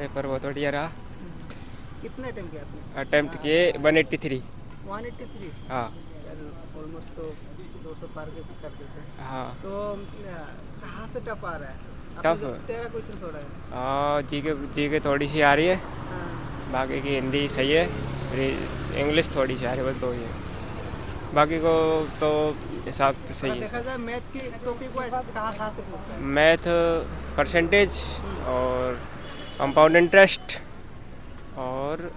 Paper बहुत बढ़िया रहा। कितने अटेम्प्ट किए आपने? अटेम्प्ट किए 183। 183? हाँ ऑलमोस्ट तो 200 पार के कर देते हैं। हाँ। तो कहाँ से टफ आ रहा है? आपने टफ जो 13 क्वेश्चन छोड़ा है। जी के थोड़ी सी आ रही है, हाँ। बाकी की हिंदी सही है, इंग्लिश थोड़ी सी आ रही है, बस दो ही है, बाकी को तो हिसाब तो सही अगर है। देखा जाए मैथ की टॉपिक वाइज कहाँ से पूछता है? मैथ, परसेंटेज और कंपाउंड इंटरेस्ट और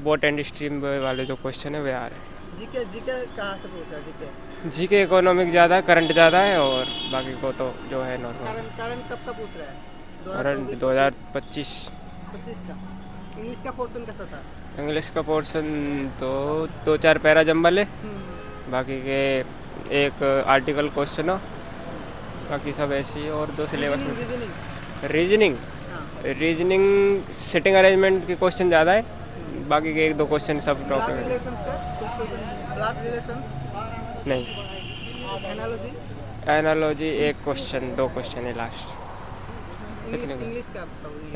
बोट एंड स्ट्रीम वाले जो क्वेश्चन है वे आ रहे हैं। जीके जीके कहाँ से पूछता है? जीके जी के इकोनॉमिक ज़्यादा है, करंट ज़्यादा है, और बाकी को तो जो है नॉर्मल। करंट करंट कब का पूछ रहा है? करंट 2025। 25 का। इंग्लिश का पोर्शन कैसा था? इंग्लिश का पोर्शन तो 2-4 पैरा जंबल है, बाकी के एक आर्टिकल क्वेश्चन हो, बाकी सब ऐसे ही, और दो सिलेबस में। रीजनिंग रीजनिंग सिटिंग अरेंजमेंट के क्वेश्चन ज़्यादा है, बाकी के एक दो क्वेश्चन सब टॉप है। नहीं, एनालॉजी एक क्वेश्चन, दो क्वेश्चन है लास्ट। इतने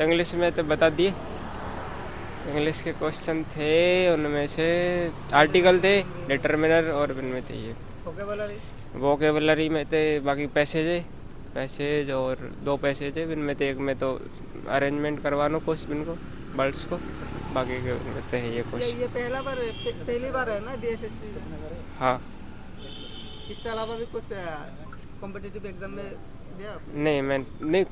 इंग्लिश में तो बता दिए, इंग्लिश के क्वेश्चन थे, उनमें से आर्टिकल थे, डिटर्मिनर, और इनमें थे ये वोकेबलरी में थे, बाकी पैसेज और दो पैसेज है, इनमें थे, एक में तो अरेंजमेंट करवानो क्वेश्चन को वर्ड्स को, बाकी के उनमें थे ये क्वेश्चन। ये पहली बार है ना डीएसएससी? हाँ। इसके अलावा भी कुछ कॉम्पिटिटिव एग्जाम में दिया? नहीं, मैं नहीं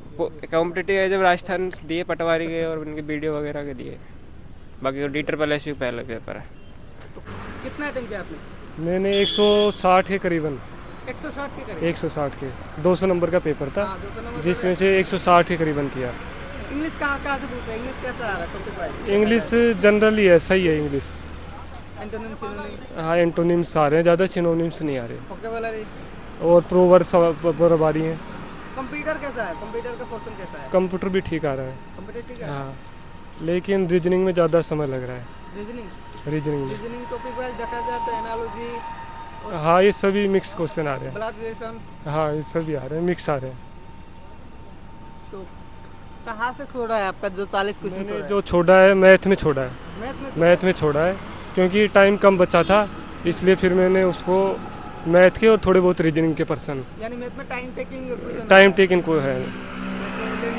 कॉम्पिटिटिव एग्जाम राजस्थान दिए, पटवारी के और उनके वीडियो वगैरह के दिए, बाकी D-SSS भी पहला पेपर है। तो कितना अटेम्प्ट किया आपने? मैंने 160 के करीबन 160 के करीब? 160 के 200 नंबर का पेपर था, 200 नंबर जिसमें से 160 के करीबन किया। इंग्लिश कहाँ से पूछा है? इंग्लिश कैसा आ रहा है टॉपिक वाइज? इंग्लिश जनरली है, सही है इंग्लिश। Antonym synonym? हाँ, एंटोनिम्स आ रहे हैं, ज़्यादा सिनोनिम्स नहीं आ रहे, वोकैबुलरी और प्रोवर्ब्स बराबरी हैं। कंप्यूटर कैसा है? कंप्यूटर का पोर्शन कैसा है? कंप्यूटर भी ठीक आ रहा है। कंप्यूटर ठीक है? हाँ, लेकिन रीजनिंग में ज़्यादा समय लग रहा है। रीजनिंग टॉपिक वाइज देखा जाए तो एनालॉजी, हाँ, ये सभी मिक्स क्वेश्चन आ रहे हैं। ब्लड रिलेशन, हाँ, ये सभी आ रहे हैं, मिक्स आ रहे हैं। तो कहाँ से छोड़ा है आपका जो 40 क्वेश्चन मैंने छोड़ा जो छोड़ा है मैथ में छोड़ा है, है? मैथ में छोड़ा है, क्योंकि टाइम कम बचा था, इसलिए फिर मैंने उसको मैथ के और थोड़े बहुत रीजनिंग के पर्सन, यानी मैथ में टाइम टेकिंग को है,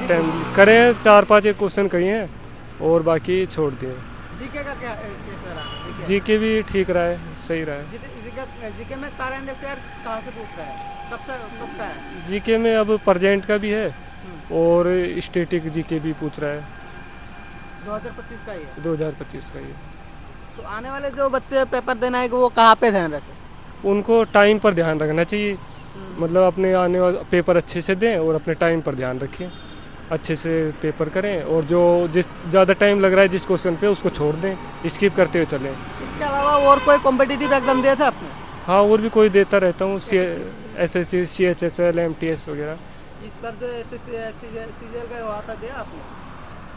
टाइम करें 4-5 एक क्वेश्चन किए हैं और बाकी छोड़ दिए। जीके का कैसा रहा? जीके भी ठीक रहा है, सही रहा है। जीके में करंट अफेयर कहाँ से पूछ रहा है? कब का है? जीके में अब प्रेजेंट का भी है और स्टैटिक जीके भी पूछ रहा है। 2025 का ही है? 2025 का ये। तो आने वाले जो बच्चे पेपर देना है वो कहाँ पे ध्यान रखें? उनको टाइम पर ध्यान रखना चाहिए, मतलब अपने आने वाले पेपर अच्छे से दें और अपने टाइम पर ध्यान रखें, अच्छे से पेपर करें, और जो जिस ज़्यादा टाइम लग रहा है जिस क्वेश्चन पे उसको छोड़ दें, स्किप करते हुए चलें। इसके अलावा और कोई कॉम्पिटिटिव एग्जाम दिया था आपने? हाँ, और भी कोई देता रहता हूँ, SSC, CHSL, MTS वगैरह। इस बार जो CGL का हुआ था दिया आपने?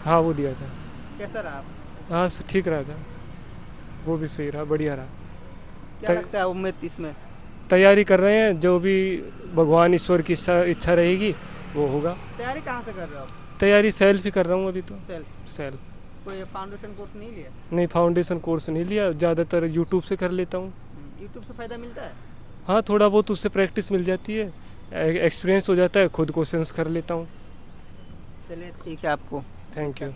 हाँ, वो दिया था। कैसा रहा? हाँ, ठीक रहा था, वो भी सही रहा, बढ़िया रहा। क्या लगता है उम्मीद इसमें? तैयारी कर रहे हैं, जो भी भगवान ईश्वर की इच्छा रहेगी वो होगा। तैयारी कहाँ से कर रहे हो आप? तैयारी सेल्फ ही कर रहा हूँ अभी तो। सेल्फ? कोई फाउंडेशन कोर्स नहीं लिया? नहीं, फाउंडेशन कोर्स नहीं लिया, ज़्यादातर यूट्यूब से कर लेता हूँ। यूट्यूब से फ़ायदा मिलता है? हाँ, थोड़ा बहुत उससे प्रैक्टिस मिल जाती है, एक्सपीरियंस हो जाता है, खुद क्वेश्चंस कर लेता हूँ। चलिए ठीक है, आपको थैंक यू।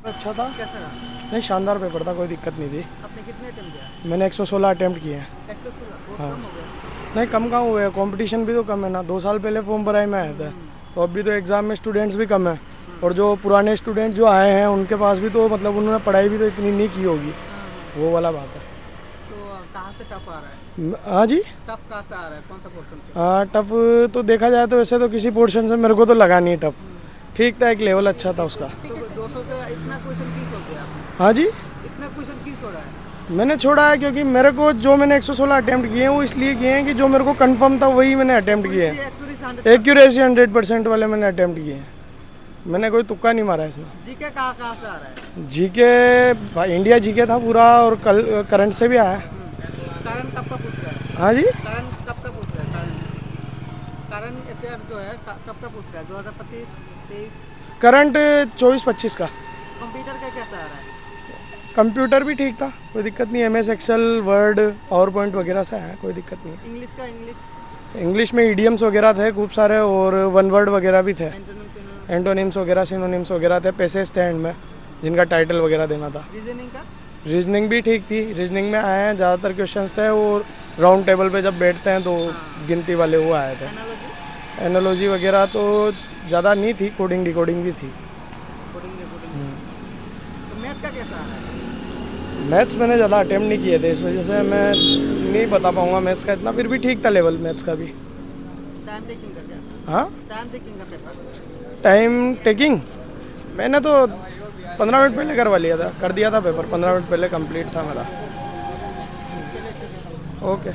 अच्छा था? कैसा रहा? नहीं, शानदार पेपर था, कोई दिक्कत नहीं थी। आपने कितने अटेम्प्ट किया? मैंने 116 अटेम्प्ट किए हैं। 116? हाँ। कम हो गया? नहीं, कम कहाँ हुए, कंपटीशन भी तो कम है ना। 2 साल पहले फॉर्म भराई में आया था, तो अभी तो एग्ज़ाम में स्टूडेंट्स भी कम है, और जो पुराने स्टूडेंट जो आए हैं उनके पास भी तो मतलब उन्होंने पढ़ाई भी तो इतनी नहीं की होगी, वो वाला बात है। तो कहाँ से टफ आ रहा है? हाँ जी, टफ कहाँ से आ रहा है? कौन सा पोर्शन? हाँ, टफ तो देखा जाए तो वैसे तो किसी पोर्शन से मेरे को तो लगा नहीं टफ, ठीक था, एक लेवल अच्छा था उसका। तो 200 से इतना क्वेश्चन क्यों छोड़ दिया आपने? हाँ जी, इतना क्वेश्चन क्यों छोड़ा है? मैंने छोड़ा है क्योंकि मेरे को जो मैंने 116 अटेम्प्ट किए हैं वो इसलिए किए हैं कि जो मेरे को कंफर्म था वही मैंने अटेम्प्ट किए हैं। एक्यूरेसी 100% वाले मैंने अटेम्प्ट किए हैं, मैंने कोई तुक्का नहीं मारा इसमें। जीके कहाँ से आ रहा है? जीके इंडिया जीके था पूरा, और कल करंट से भी आया। करंट कब का पूछ रहा है? हाँ जी, करंट कब का पूछ रहा है? करंट अफेयर जो है कब का पूछ रहा है? 2025, 23? करंट 24-25 का। कंप्यूटर का कैसा आ रहा है? कंप्यूटर भी ठीक था, कोई दिक्कत नहीं। MS Excel, Word, PowerPoint वगैरह से है, कोई दिक्कत नहीं इंग्लिश का इंग्लिश है। इंग्लिश में इडियम्स वगैरह थे खूब सारे, और वन वर्ड वगैरह भी थे, एंटोनिम एंटोनिम्स वगैरह, सिनोनिम्स वगैरह थे, पैसेज थे एंड में जिनका टाइटल वगैरह देना था। रीजनिंग का रीजनिंग भी ठीक थी, रीजनिंग में आए हैं ज़्यादातर क्वेश्चंस थे, और राउंड टेबल पे जब बैठते हैं तो गिनती वाले वो आए थे। एनालॉजी एनालॉजी वगैरह तो ज़्यादा नहीं थी, कोडिंग डिकोडिंग भी थी। कोडिंग तो मैथ का कैसा आ रहा है? मैथ्स मैंने ज़्यादा अटेम्प्ट नहीं किए थे, इस वजह से मैं नहीं बता पाऊँगा मैथ्स का इतना, फिर भी ठीक था लेवल मैथ्स का भी। टाइम टेकिंग का क्या? हाँ, टाइम टेकिंग का पेपर टाइम टेकिंग मैंने तो 15 मिनट पहले करवा लिया था, कर दिया था पेपर, 15 मिनट पहले कंप्लीट था मेरा। ओके।